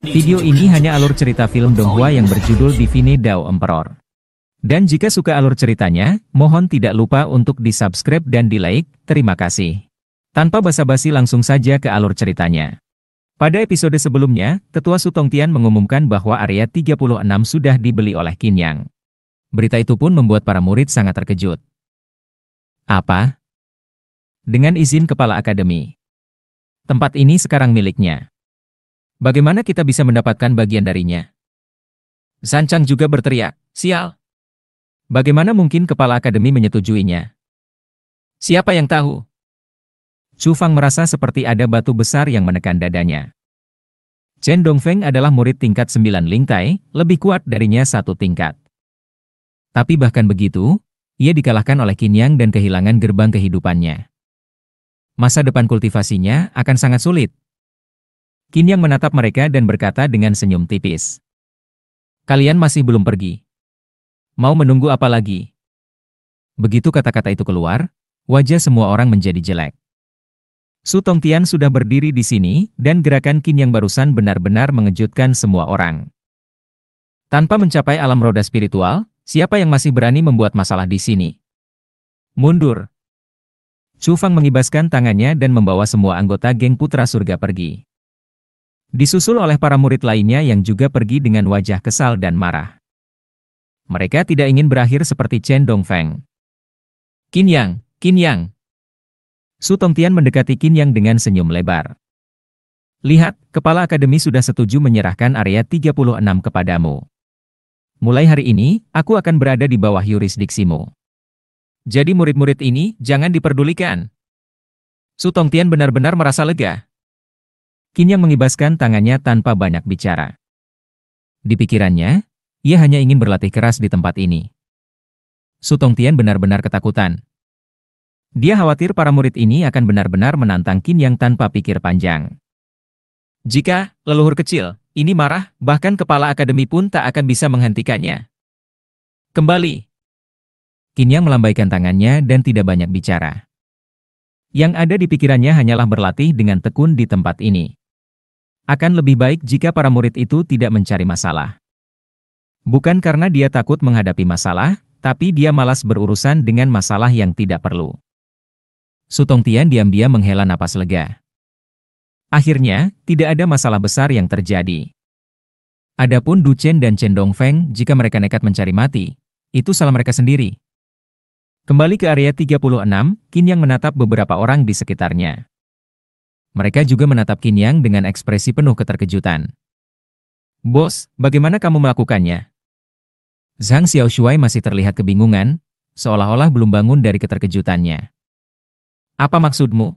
Video ini hanya alur cerita film Donghua yang berjudul Divine Dao Emperor. Dan jika suka alur ceritanya, mohon tidak lupa untuk di-subscribe dan di-like, terima kasih. Tanpa basa-basi langsung saja ke alur ceritanya. Pada episode sebelumnya, Tetua Su Tongtian mengumumkan bahwa area 36 sudah dibeli oleh Qin Yang. Berita itu pun membuat para murid sangat terkejut. Apa? Dengan izin Kepala Akademi. Tempat ini sekarang miliknya. Bagaimana kita bisa mendapatkan bagian darinya? San Chang juga berteriak, sial! Bagaimana mungkin Kepala Akademi menyetujuinya? Siapa yang tahu? Chu Fang merasa seperti ada batu besar yang menekan dadanya. Chen Dongfeng adalah murid tingkat 9 Ling Tai, lebih kuat darinya satu tingkat. Tapi bahkan begitu, ia dikalahkan oleh Qin Yang dan kehilangan gerbang kehidupannya. Masa depan kultivasinya akan sangat sulit. Qin Yang menatap mereka dan berkata dengan senyum tipis. Kalian masih belum pergi. Mau menunggu apa lagi? Begitu kata-kata itu keluar, wajah semua orang menjadi jelek. Su Tongtian sudah berdiri di sini, dan gerakan Qin Yang barusan benar-benar mengejutkan semua orang. Tanpa mencapai alam roda spiritual, siapa yang masih berani membuat masalah di sini? Mundur! Chu Fang mengibaskan tangannya dan membawa semua anggota geng Putra Surga pergi. Disusul oleh para murid lainnya yang juga pergi dengan wajah kesal dan marah. Mereka tidak ingin berakhir seperti Chen Dongfeng. Qin Yang, Qin Yang. Su Tongtian mendekati Qin Yang dengan senyum lebar. Lihat, Kepala Akademi sudah setuju menyerahkan area 36 kepadamu. Mulai hari ini, aku akan berada di bawah yurisdiksimu. Jadi murid-murid ini jangan diperdulikan. Su Tongtian benar-benar merasa lega. Qin Yang mengibaskan tangannya tanpa banyak bicara. Di pikirannya, ia hanya ingin berlatih keras di tempat ini. Su Tongtian benar-benar ketakutan. Dia khawatir para murid ini akan benar-benar menantang Qin Yang tanpa pikir panjang. Jika leluhur kecil ini marah, bahkan Kepala Akademi pun tak akan bisa menghentikannya. Kembali. Qin Yang melambaikan tangannya dan tidak banyak bicara. Yang ada di pikirannya hanyalah berlatih dengan tekun di tempat ini. Akan lebih baik jika para murid itu tidak mencari masalah. Bukan karena dia takut menghadapi masalah, tapi dia malas berurusan dengan masalah yang tidak perlu. Su Tongtian diam-diam menghela napas lega. Akhirnya, tidak ada masalah besar yang terjadi. Adapun Du Chen dan Chen Dongfeng, jika mereka nekat mencari mati, itu salah mereka sendiri. Kembali ke area 36, Qin Yang menatap beberapa orang di sekitarnya. Mereka juga menatap Qin Yang dengan ekspresi penuh keterkejutan. Bos, bagaimana kamu melakukannya? Zhang Xiaoshuai masih terlihat kebingungan, seolah-olah belum bangun dari keterkejutannya. Apa maksudmu?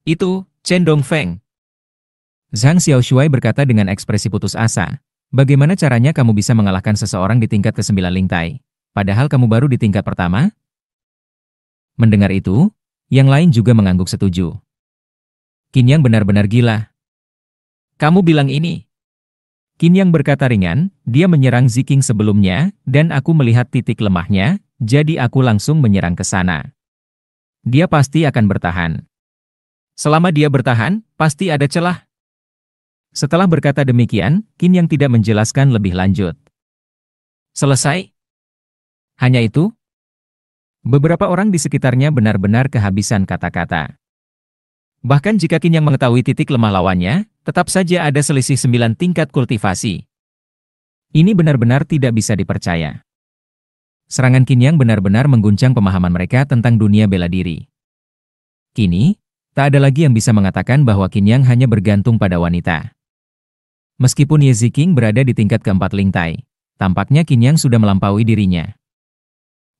Itu, Chen Dongfeng. Zhang Xiaoshuai berkata dengan ekspresi putus asa. Bagaimana caranya kamu bisa mengalahkan seseorang di tingkat ke-9 Ling Tai, padahal kamu baru di tingkat pertama? Mendengar itu, yang lain juga mengangguk setuju. Qin Yang benar-benar gila. Kamu bilang ini? Qin Yang berkata ringan, dia menyerang Ziking sebelumnya, dan aku melihat titik lemahnya, jadi aku langsung menyerang ke sana. Dia pasti akan bertahan. Selama dia bertahan, pasti ada celah. Setelah berkata demikian, Qin Yang tidak menjelaskan lebih lanjut. Selesai? Hanya itu? Beberapa orang di sekitarnya benar-benar kehabisan kata-kata. Bahkan jika Qin Yang mengetahui titik lemah lawannya, tetap saja ada selisih 9 tingkat kultivasi. Ini benar-benar tidak bisa dipercaya. Serangan Qin Yang benar-benar mengguncang pemahaman mereka tentang dunia bela diri. Kini, tak ada lagi yang bisa mengatakan bahwa Qin Yang hanya bergantung pada wanita. Meskipun Ye Ziking berada di tingkat keempat Ling Tai, tampaknya Qin Yang sudah melampaui dirinya.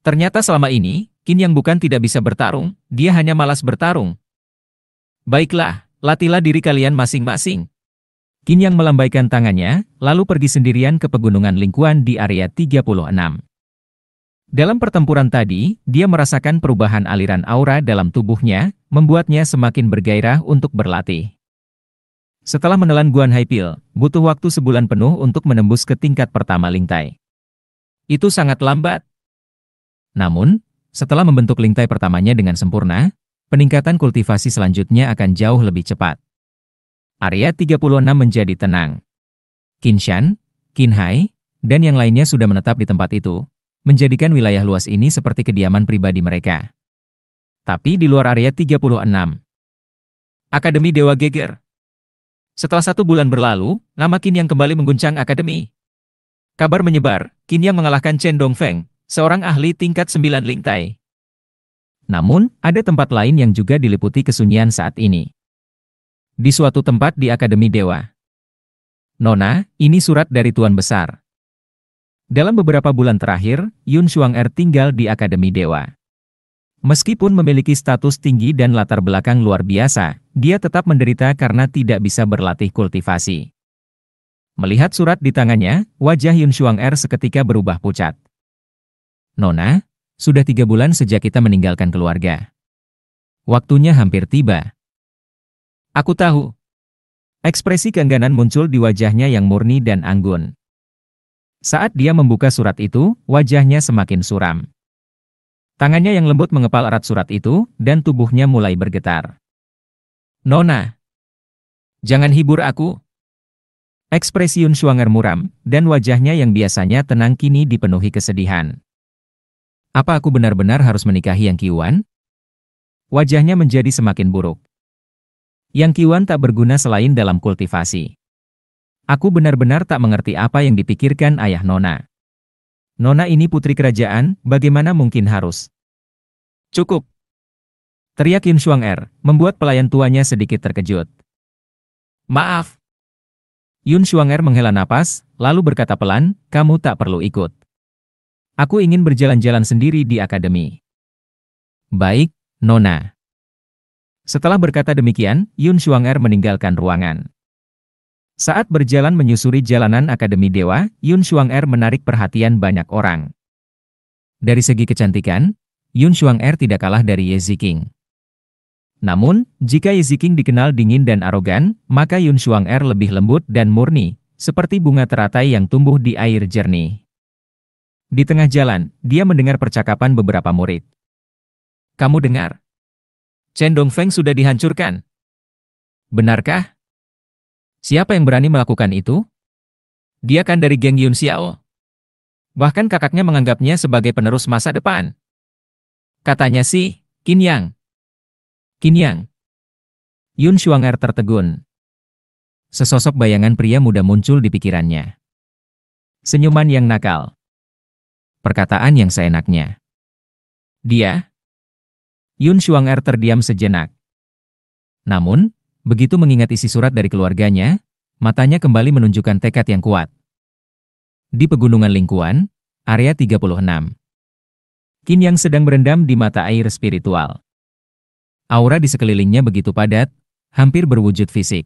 Ternyata selama ini, Qin Yang bukan tidak bisa bertarung, dia hanya malas bertarung. Baiklah, latihlah diri kalian masing-masing. Qin Yang melambaikan tangannya, lalu pergi sendirian ke pegunungan Lingkuan di area 36. Dalam pertempuran tadi, dia merasakan perubahan aliran aura dalam tubuhnya, membuatnya semakin bergairah untuk berlatih. Setelah menelan Guan Hai Pil, butuh waktu sebulan penuh untuk menembus ke tingkat pertama Ling Tai. Itu sangat lambat. Namun, setelah membentuk Ling Tai pertamanya dengan sempurna, peningkatan kultivasi selanjutnya akan jauh lebih cepat. Area 36 menjadi tenang. Qin Shan, Qin Hai, dan yang lainnya sudah menetap di tempat itu, menjadikan wilayah luas ini seperti kediaman pribadi mereka. Tapi di luar area 36. Akademi Dewa geger. Setelah 1 bulan berlalu, nama Qin Yang kembali mengguncang akademi. Kabar menyebar, Qin Yang mengalahkan Chen Dongfeng, seorang ahli tingkat 9 Lingtai. Namun, ada tempat lain yang juga diliputi kesunyian saat ini. Di suatu tempat di Akademi Dewa. Nona, ini surat dari Tuan Besar. Dalam beberapa bulan terakhir, Yun Xuang-er tinggal di Akademi Dewa. Meskipun memiliki status tinggi dan latar belakang luar biasa, dia tetap menderita karena tidak bisa berlatih kultivasi. Melihat surat di tangannya, wajah Yun Xuang-er seketika berubah pucat. Nona, sudah 3 bulan sejak kita meninggalkan keluarga. Waktunya hampir tiba. Aku tahu. Ekspresi keengganan muncul di wajahnya yang murni dan anggun. Saat dia membuka surat itu, wajahnya semakin suram. Tangannya yang lembut mengepal erat surat itu, dan tubuhnya mulai bergetar. Nona, jangan hibur aku. Ekspresi Yun Xuang-er muram, dan wajahnya yang biasanya tenang kini dipenuhi kesedihan. Apa aku benar-benar harus menikahi Yang Qiwan? Wajahnya menjadi semakin buruk. Yang Qiwan tak berguna selain dalam kultivasi. Aku benar-benar tak mengerti apa yang dipikirkan ayah Nona. Nona ini putri kerajaan, bagaimana mungkin harus? Cukup! Teriak Yun Xuang-er, membuat pelayan tuanya sedikit terkejut. Maaf! Yun Xuang-er menghela napas, lalu berkata pelan, kamu tak perlu ikut. Aku ingin berjalan-jalan sendiri di akademi. Baik, Nona. Setelah berkata demikian, Yun Xuang-er meninggalkan ruangan. Saat berjalan menyusuri jalanan Akademi Dewa, Yun Xuang-er menarik perhatian banyak orang. Dari segi kecantikan, Yun Xuang-er tidak kalah dari Ye Ziqing. Namun, jika Ye Ziqing dikenal dingin dan arogan, maka Yun Xuang-er lebih lembut dan murni, seperti bunga teratai yang tumbuh di air jernih. Di tengah jalan, dia mendengar percakapan beberapa murid. Kamu dengar? Chen Dongfeng sudah dihancurkan. Benarkah? Siapa yang berani melakukan itu? Dia kan dari geng Yun Xiao. Bahkan kakaknya menganggapnya sebagai penerus masa depan. Katanya sih, Qin Yang. Qin Yang. Yun Xuang-er tertegun. Sesosok bayangan pria muda muncul di pikirannya. Senyuman yang nakal. Perkataan yang seenaknya. Dia? Yun Xuang-er terdiam sejenak. Namun, begitu mengingat isi surat dari keluarganya, matanya kembali menunjukkan tekad yang kuat. Di pegunungan Lingkuan, area 36. Qin Yang sedang berendam di mata air spiritual. Aura di sekelilingnya begitu padat, hampir berwujud fisik.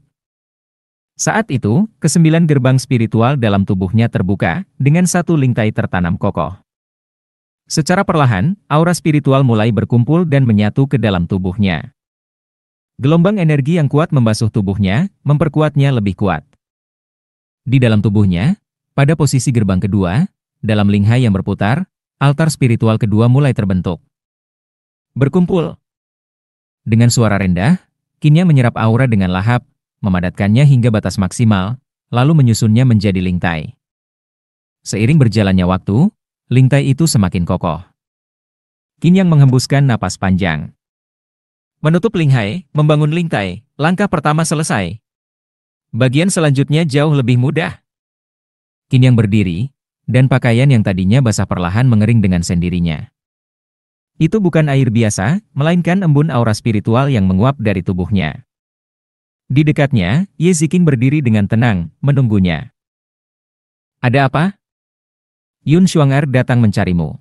Saat itu, ke-9 gerbang spiritual dalam tubuhnya terbuka, dengan 1 lingtai tertanam kokoh. Secara perlahan, aura spiritual mulai berkumpul dan menyatu ke dalam tubuhnya. Gelombang energi yang kuat membasuh tubuhnya, memperkuatnya lebih kuat. Di dalam tubuhnya, pada posisi gerbang kedua, dalam linghai yang berputar, altar spiritual kedua mulai terbentuk. Berkumpul. Dengan suara rendah, Qin Yang menyerap aura dengan lahap, memadatkannya hingga batas maksimal, lalu menyusunnya menjadi lingtai. Seiring berjalannya waktu, lingtai itu semakin kokoh. Qin Yang menghembuskan napas panjang. Menutup linghai, membangun lingtai, langkah pertama selesai. Bagian selanjutnya jauh lebih mudah. Qin Yang berdiri, dan pakaian yang tadinya basah perlahan mengering dengan sendirinya. Itu bukan air biasa, melainkan embun aura spiritual yang menguap dari tubuhnya. Di dekatnya, Ye Ziqing berdiri dengan tenang, menunggunya. Ada apa? Yun Xuang-er datang mencarimu.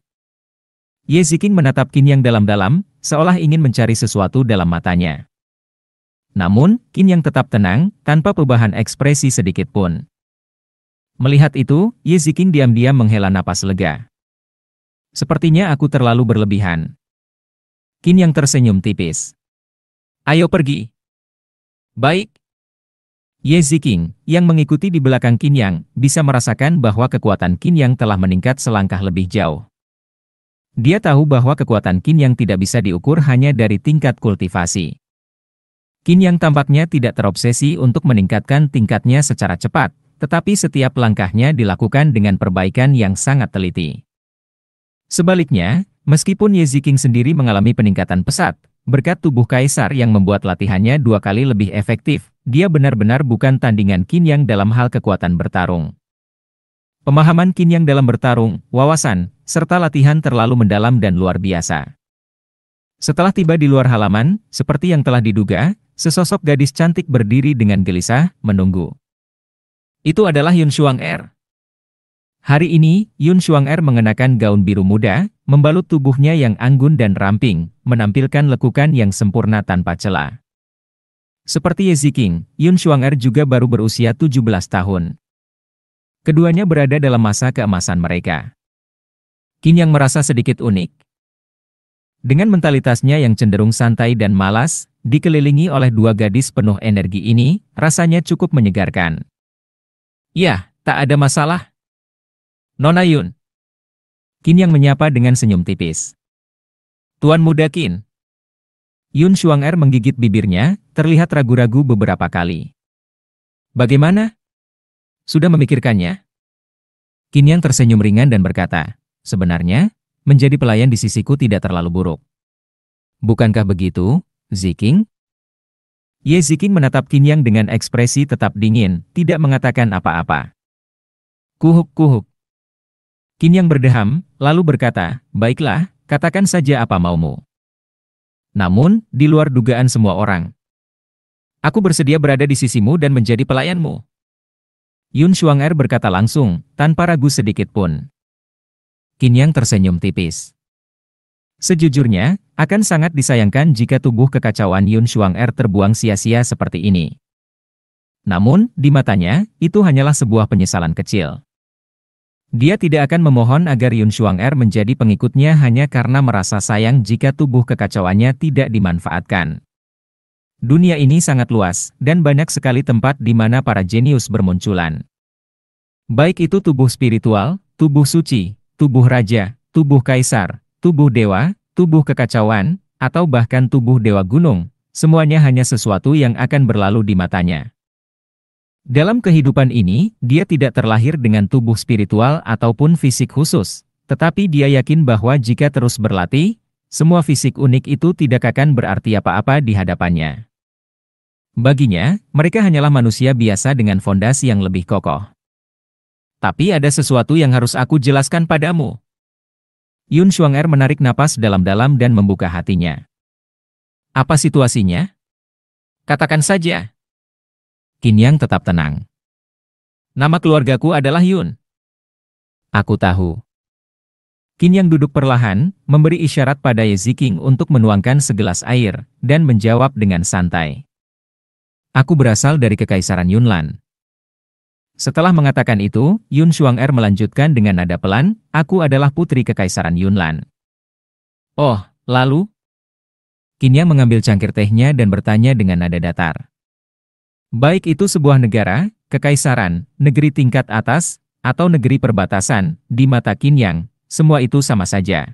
Ye Ziqing menatap Qin Yang dalam-dalam, seolah ingin mencari sesuatu dalam matanya. Namun, Qin Yang tetap tenang, tanpa perubahan ekspresi sedikit pun. Melihat itu, Ye Ziqing diam-diam menghela napas lega. Sepertinya aku terlalu berlebihan. Qin Yang tersenyum tipis. Ayo pergi. Baik. Ye Ziqing, yang mengikuti di belakang Qin Yang, bisa merasakan bahwa kekuatan Qin Yang telah meningkat selangkah lebih jauh. Dia tahu bahwa kekuatan Qin Yang tidak bisa diukur hanya dari tingkat kultivasi. Qin Yang tampaknya tidak terobsesi untuk meningkatkan tingkatnya secara cepat, tetapi setiap langkahnya dilakukan dengan perbaikan yang sangat teliti. Sebaliknya, meskipun Ye Ziking sendiri mengalami peningkatan pesat, berkat tubuh kaisar yang membuat latihannya 2 kali lebih efektif, dia benar-benar bukan tandingan Qin Yang dalam hal kekuatan bertarung. Pemahaman Qin Yang dalam bertarung, wawasan, serta latihan terlalu mendalam dan luar biasa. Setelah tiba di luar halaman, seperti yang telah diduga, sesosok gadis cantik berdiri dengan gelisah, menunggu. Itu adalah Yun Xuang-er. Hari ini, Yun Xuang-er mengenakan gaun biru muda, membalut tubuhnya yang anggun dan ramping, menampilkan lekukan yang sempurna tanpa celah. Seperti Ye Ziking, Yun Xuang-er juga baru berusia 17 tahun. Keduanya berada dalam masa keemasan mereka. Qin Yang merasa sedikit unik. Dengan mentalitasnya yang cenderung santai dan malas, dikelilingi oleh 2 gadis penuh energi ini, rasanya cukup menyegarkan. Ya, tak ada masalah. Nona Yun. Qin Yang menyapa dengan senyum tipis. Tuan muda Qin. Yun Xuang-er menggigit bibirnya, terlihat ragu-ragu beberapa kali. Bagaimana? Sudah memikirkannya? Qin Yang tersenyum ringan dan berkata, sebenarnya, menjadi pelayan di sisiku tidak terlalu buruk. Bukankah begitu, Ziking? Ye Ziking menatap Qin Yang dengan ekspresi tetap dingin, tidak mengatakan apa-apa. Kuhuk-kuhuk. Qin Yang berdeham, lalu berkata, baiklah, katakan saja apa maumu. Namun, di luar dugaan semua orang. Aku bersedia berada di sisimu dan menjadi pelayanmu. Yun Xuang-er berkata langsung, tanpa ragu sedikit pun. Qin Yang tersenyum tipis. Sejujurnya, akan sangat disayangkan jika tubuh kekacauan Yun Xuang-er terbuang sia-sia seperti ini. Namun, di matanya, itu hanyalah sebuah penyesalan kecil. Dia tidak akan memohon agar Yun Xuang-er menjadi pengikutnya hanya karena merasa sayang jika tubuh kekacauannya tidak dimanfaatkan. Dunia ini sangat luas, dan banyak sekali tempat di mana para jenius bermunculan. Baik itu tubuh spiritual, tubuh suci, tubuh raja, tubuh kaisar, tubuh dewa, tubuh kekacauan, atau bahkan tubuh dewa gunung, semuanya hanya sesuatu yang akan berlalu di matanya. Dalam kehidupan ini, dia tidak terlahir dengan tubuh spiritual ataupun fisik khusus, tetapi dia yakin bahwa jika terus berlatih, semua fisik unik itu tidak akan berarti apa-apa di hadapannya. Baginya, mereka hanyalah manusia biasa dengan fondasi yang lebih kokoh. Tapi ada sesuatu yang harus aku jelaskan padamu. Yun Xuang-er menarik napas dalam-dalam dan membuka hatinya. Apa situasinya? Katakan saja. Qin Yang tetap tenang. Nama keluargaku adalah Yun. Aku tahu. Qin Yang duduk perlahan, memberi isyarat pada Ye Ziking untuk menuangkan segelas air, dan menjawab dengan santai. Aku berasal dari Kekaisaran Yunlan. Setelah mengatakan itu, Yun Xuang-er melanjutkan dengan nada pelan, aku adalah putri Kekaisaran Yunlan. Oh, lalu? Qin Yang mengambil cangkir tehnya dan bertanya dengan nada datar. Baik itu sebuah negara, kekaisaran, negeri tingkat atas, atau negeri perbatasan, di mata Qin Yang, semua itu sama saja.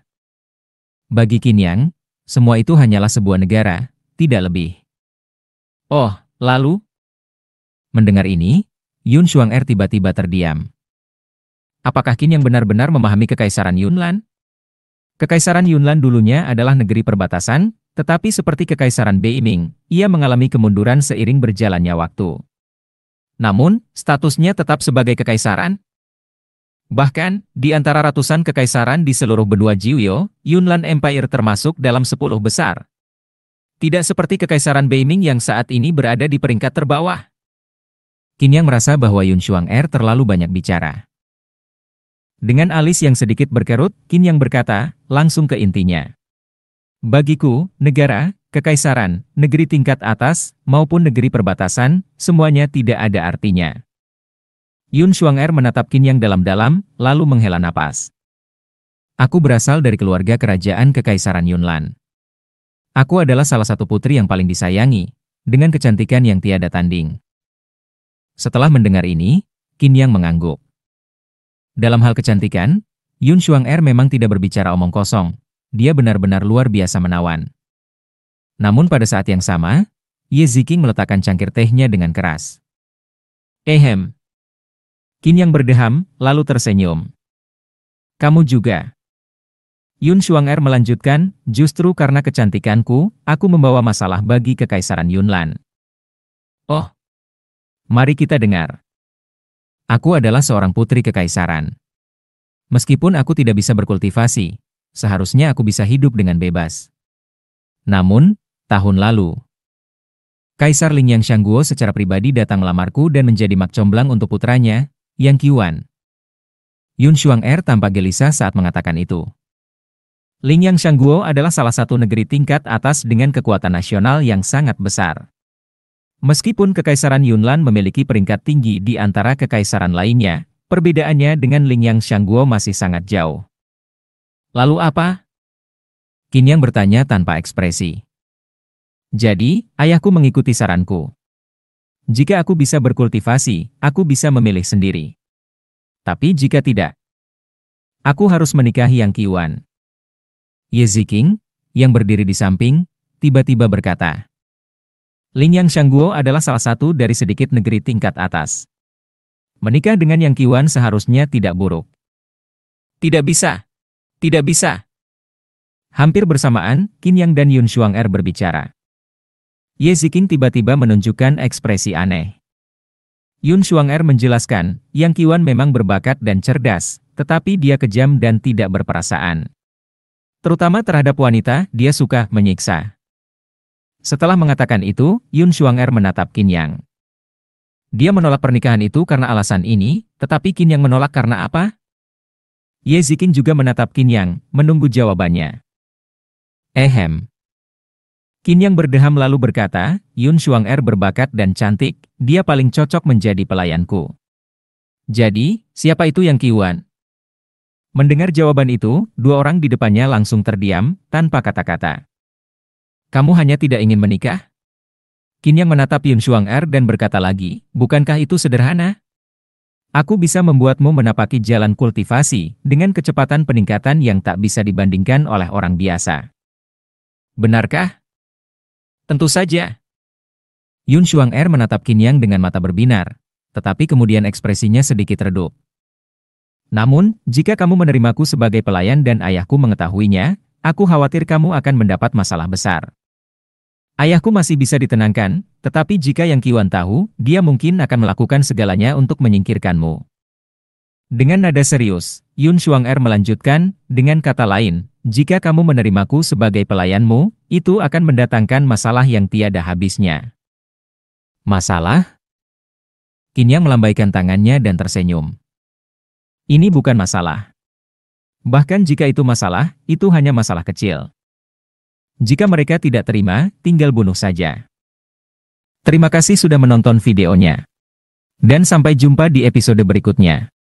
Bagi Qin Yang, semua itu hanyalah sebuah negara, tidak lebih. Oh, lalu? Mendengar ini, Yun Xuang-er tiba-tiba terdiam. Apakah Qin Yang benar-benar memahami Kekaisaran Yunlan? Kekaisaran Yunlan dulunya adalah negeri perbatasan, tetapi seperti Kekaisaran Beiming, ia mengalami kemunduran seiring berjalannya waktu. Namun, statusnya tetap sebagai kekaisaran. Bahkan, di antara ratusan kekaisaran di seluruh benua Jiuyo, Yunlan Empire termasuk dalam 10 besar. Tidak seperti Kekaisaran Beiming yang saat ini berada di peringkat terbawah. Qin Yang merasa bahwa Yun Xuang-er terlalu banyak bicara. Dengan alis yang sedikit berkerut, Qin Yang berkata, langsung ke intinya. Bagiku, negara, kekaisaran, negeri tingkat atas, maupun negeri perbatasan, semuanya tidak ada artinya. Yun Xuang-er menatap Qin Yang dalam-dalam, lalu menghela napas. Aku berasal dari keluarga kerajaan Kekaisaran Yunlan. Aku adalah salah satu putri yang paling disayangi, dengan kecantikan yang tiada tanding. Setelah mendengar ini, Qin Yang mengangguk. Dalam hal kecantikan, Yun Xuang-er memang tidak berbicara omong kosong. Dia benar-benar luar biasa menawan. Namun pada saat yang sama, Ye Ziking meletakkan cangkir tehnya dengan keras. Ehem. Qin Yang berdeham, lalu tersenyum. Kamu juga. Yun Xuanger melanjutkan, justru karena kecantikanku, aku membawa masalah bagi Kekaisaran Yunnan. Oh, mari kita dengar. Aku adalah seorang putri kekaisaran. Meskipun aku tidak bisa berkultivasi, seharusnya aku bisa hidup dengan bebas. Namun, tahun lalu, Kaisar Ling Yang Shangguo secara pribadi datang melamarku dan menjadi mak comblang untuk putranya, Yang Qiwan. Yun Xuanger tampak gelisah saat mengatakan itu. Ling Yang Shangguo adalah salah satu negeri tingkat atas dengan kekuatan nasional yang sangat besar. Meskipun Kekaisaran Yunnan memiliki peringkat tinggi di antara kekaisaran lainnya, perbedaannya dengan Ling Yang Shangguo masih sangat jauh. Lalu apa? Qin Yang bertanya tanpa ekspresi. Jadi, ayahku mengikuti saranku. Jika aku bisa berkultivasi, aku bisa memilih sendiri. Tapi jika tidak, aku harus menikahi Yang Qiwan. Ye Ziqing, yang berdiri di samping, tiba-tiba berkata. Ling Yang Shangguo adalah salah satu dari sedikit negeri tingkat atas. Menikah dengan Yang Qiwan seharusnya tidak buruk. Tidak bisa. Tidak bisa. Hampir bersamaan, Qin Yang dan Yun Xuanger berbicara. Ye Ziqing tiba-tiba menunjukkan ekspresi aneh. Yun Xuanger menjelaskan, Yang Qiwan memang berbakat dan cerdas, tetapi dia kejam dan tidak berperasaan. Terutama terhadap wanita, dia suka menyiksa. Setelah mengatakan itu, Yun Xuanger menatap Qin Yang. Dia menolak pernikahan itu karena alasan ini, tetapi Qin Yang menolak karena apa? Ye Ziqing juga menatap Qin Yang, menunggu jawabannya. Qin Yang berdeham lalu berkata, Yun Xuanger berbakat dan cantik, dia paling cocok menjadi pelayanku. Jadi, siapa itu Yang Qiwan? Mendengar jawaban itu, dua orang di depannya langsung terdiam, tanpa kata-kata. Kamu hanya tidak ingin menikah? Qin Yang menatap Yun Xuanger dan berkata lagi, bukankah itu sederhana? Aku bisa membuatmu menapaki jalan kultivasi, dengan kecepatan peningkatan yang tak bisa dibandingkan oleh orang biasa. Benarkah? Tentu saja. Yun Xuanger menatap Qin Yang dengan mata berbinar, tetapi kemudian ekspresinya sedikit redup. Namun, jika kamu menerimaku sebagai pelayan dan ayahku mengetahuinya, aku khawatir kamu akan mendapat masalah besar. Ayahku masih bisa ditenangkan, tetapi jika Yang Qiwan tahu, dia mungkin akan melakukan segalanya untuk menyingkirkanmu. Dengan nada serius, Yun Xuanger melanjutkan, dengan kata lain, jika kamu menerimaku sebagai pelayanmu, itu akan mendatangkan masalah yang tiada habisnya. Masalah? Qin Yang melambaikan tangannya dan tersenyum. Ini bukan masalah. Bahkan jika itu masalah, itu hanya masalah kecil. Jika mereka tidak terima, tinggal bunuh saja. Terima kasih sudah menonton videonya. Dan sampai jumpa di episode berikutnya.